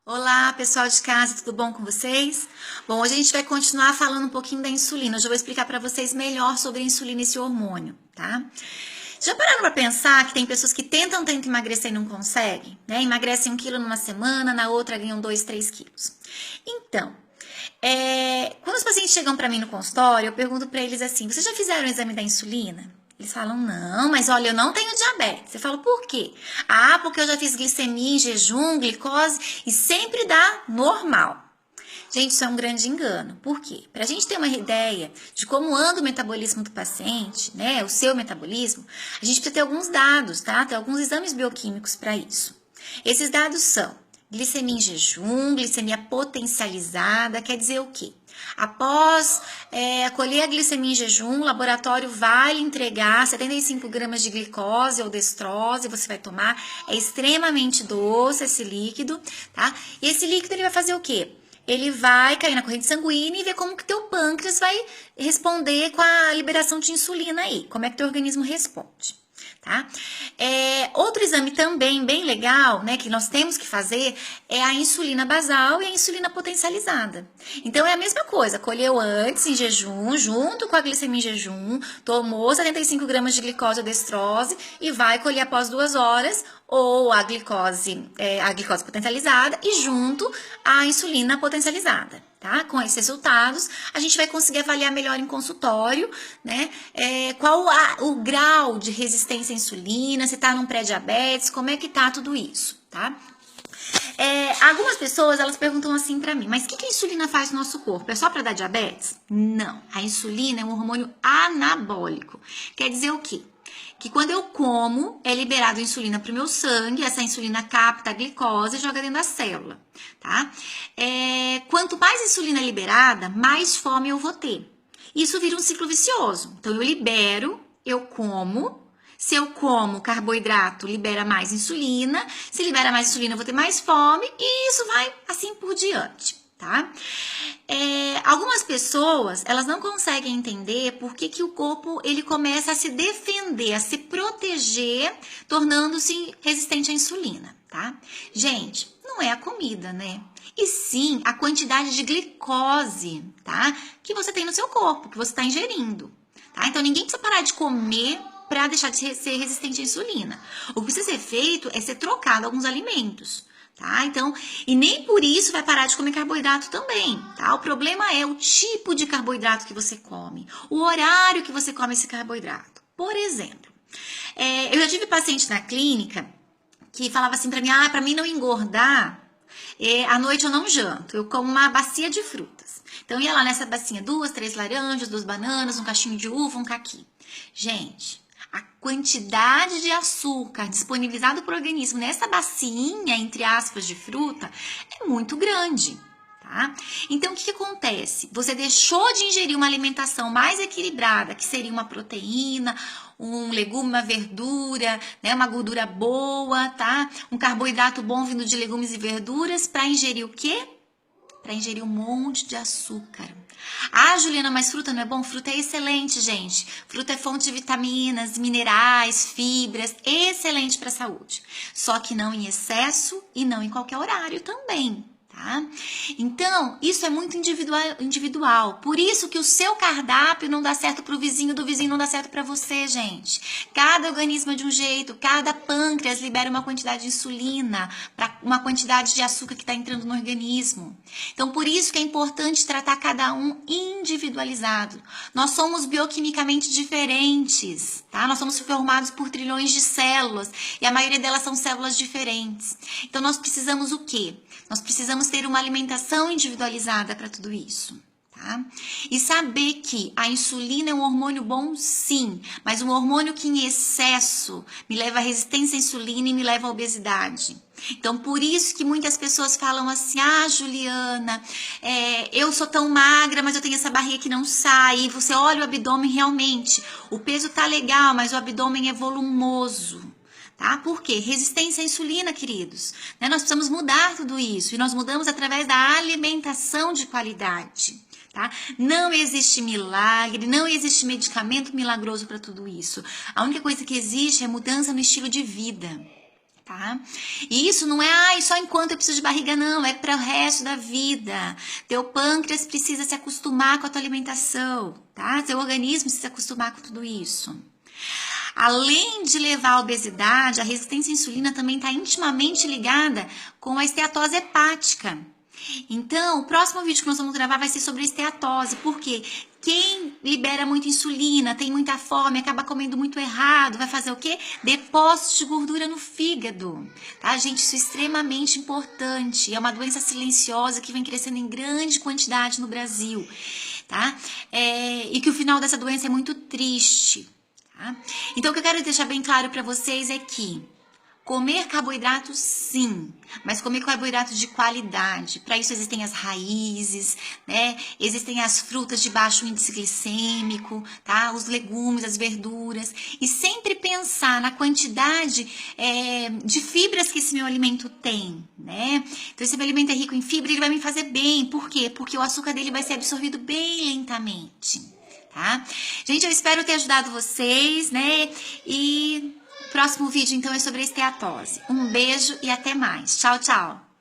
Olá, pessoal de casa, tudo bom com vocês? Bom, hoje a gente vai continuar falando um pouquinho da insulina. Hoje eu vou explicar para vocês melhor sobre a insulina e esse hormônio, tá? Já pararam para pensar que tem pessoas que tentam emagrecer e não conseguem, né? Emagrecem 1 quilo numa semana, na outra ganham 2, 3 quilos. Então, quando os pacientes chegam para mim no consultório, eu pergunto para eles assim: vocês já fizeram o exame da insulina? Eles falam, não, mas olha, eu não tenho diabetes. Eu falo, por quê? Ah, porque eu já fiz glicemia em jejum, glicose, e sempre dá normal. Gente, isso é um grande engano. Por quê? Para a gente ter uma ideia de como anda o metabolismo do paciente, né, o seu metabolismo, a gente precisa ter alguns dados, tá? Tem alguns exames bioquímicos para isso. Esses dados são glicemia em jejum, glicemia potencializada, quer dizer o quê? Após colher a glicemia em jejum, o laboratório vai lhe entregar 75 gramas de glicose ou destrose, você vai tomar, é extremamente doce esse líquido, tá? E esse líquido ele vai fazer o quê? Ele vai cair na corrente sanguínea e ver como que teu pâncreas vai responder com a liberação de insulina aí, como é que teu organismo responde. Tá? Outro exame também bem legal, né, que nós temos que fazer é a insulina basal e a insulina potencializada. Então é a mesma coisa, colheu antes em jejum, junto com a glicemia em jejum, tomou 75 gramas de glicose ou destrose e vai colher após 2 horas ou a glicose potencializada e junto a insulina potencializada. Tá? Com esses resultados, a gente vai conseguir avaliar melhor em consultório, né? Qual o grau de resistência à insulina, se tá num pré-diabetes, como é que tá tudo isso, tá? Algumas pessoas, elas perguntam assim pra mim, mas o que a insulina faz no nosso corpo? É só pra dar diabetes? Não, a insulina é um hormônio anabólico. Quer dizer o quê? Que quando eu como, é liberado insulina para o meu sangue, essa insulina capta a glicose e joga dentro da célula, tá? Quanto mais insulina é liberada, mais fome eu vou ter. Isso vira um ciclo vicioso. Então, eu libero, eu como. Se eu como carboidrato, libera mais insulina. Se libera mais insulina, eu vou ter mais fome. E isso vai assim por diante. Tá? Algumas pessoas, elas não conseguem entender por que o corpo ele começa a se defender, a se proteger, tornando-se resistente à insulina, tá? Gente, não é a comida, né? E sim a quantidade de glicose, tá? Que você tem no seu corpo, que você está ingerindo, tá? Então, ninguém precisa parar de comer para deixar de ser resistente à insulina. O que precisa ser feito é ser trocado alguns alimentos. Tá? Então, e nem por isso vai parar de comer carboidrato também, tá? O problema é o tipo de carboidrato que você come, o horário que você come esse carboidrato. Por exemplo, eu já tive paciente na clínica que falava assim pra mim, pra mim não engordar, à noite eu não janto, eu como uma bacia de frutas. Então, ia lá nessa bacinha 2, 3 laranjas, 2 bananas, um cachinho de uva, um caqui. Gente, a quantidade de açúcar disponibilizado para o organismo nessa bacinha, entre aspas, de fruta, é muito grande, tá? Então, o que acontece? Você deixou de ingerir uma alimentação mais equilibrada, que seria uma proteína, um legume, uma verdura, né, uma gordura boa, tá? Um carboidrato bom vindo de legumes e verduras, para ingerir o quê? Para ingerir um monte de açúcar. Juliana, mas fruta não é bom? Fruta é excelente, gente. Fruta é fonte de vitaminas, minerais, fibras, excelente para a saúde. Só que não em excesso e não em qualquer horário também, tá? Então, isso é muito individual. Por isso que o seu cardápio não dá certo para o vizinho, do vizinho não dá certo para você, gente. Cada organismo é de um jeito, cada pâncreas libera uma quantidade de insulina para uma quantidade de açúcar que está entrando no organismo. Então, por isso que é importante tratar cada um individualizado. Nós somos bioquimicamente diferentes, tá? Nós somos formados por trilhões de células e a maioria delas são células diferentes. Então, nós precisamos o quê? Nós precisamos ter uma alimentação individualizada para tudo isso, tá? E saber que a insulina é um hormônio bom, sim, mas um hormônio que em excesso me leva à resistência à insulina e me leva à obesidade. Então, por isso que muitas pessoas falam assim, Juliana, eu sou tão magra, mas eu tenho essa barriga que não sai. E você olha o abdômen, realmente, o peso tá legal, mas o abdômen é volumoso. Tá? Por quê? Resistência à insulina, queridos. Né? Nós precisamos mudar tudo isso. E nós mudamos através da alimentação de qualidade. Tá? Não existe milagre, não existe medicamento milagroso para tudo isso. A única coisa que existe é mudança no estilo de vida. Tá? E isso não é só enquanto eu preciso de barriga, não, é para o resto da vida. Teu pâncreas precisa se acostumar com a tua alimentação, tá? Seu organismo precisa se acostumar com tudo isso. Além de levar à obesidade, a resistência à insulina também está intimamente ligada com a esteatose hepática. Então, o próximo vídeo que nós vamos gravar vai ser sobre a esteatose. Por quê? Quem libera muita insulina, tem muita fome, acaba comendo muito errado, vai fazer o quê? Depósitos de gordura no fígado. Tá, gente? Isso é extremamente importante. É uma doença silenciosa que vem crescendo em grande quantidade no Brasil. Tá? E que o final dessa doença é muito triste. Tá? Então, o que eu quero deixar bem claro para vocês é que comer carboidrato, sim, mas comer carboidrato de qualidade. Para isso existem as raízes, né? Existem as frutas de baixo índice glicêmico, tá? Os legumes, as verduras. E sempre pensar na quantidade de fibras que esse meu alimento tem, né? Então, se meu alimento é rico em fibra, ele vai me fazer bem. Por quê? Porque o açúcar dele vai ser absorvido bem lentamente, tá? Gente, eu espero ter ajudado vocês, né? E próximo vídeo, então, é sobre a esteatose. Um beijo e até mais. Tchau, tchau!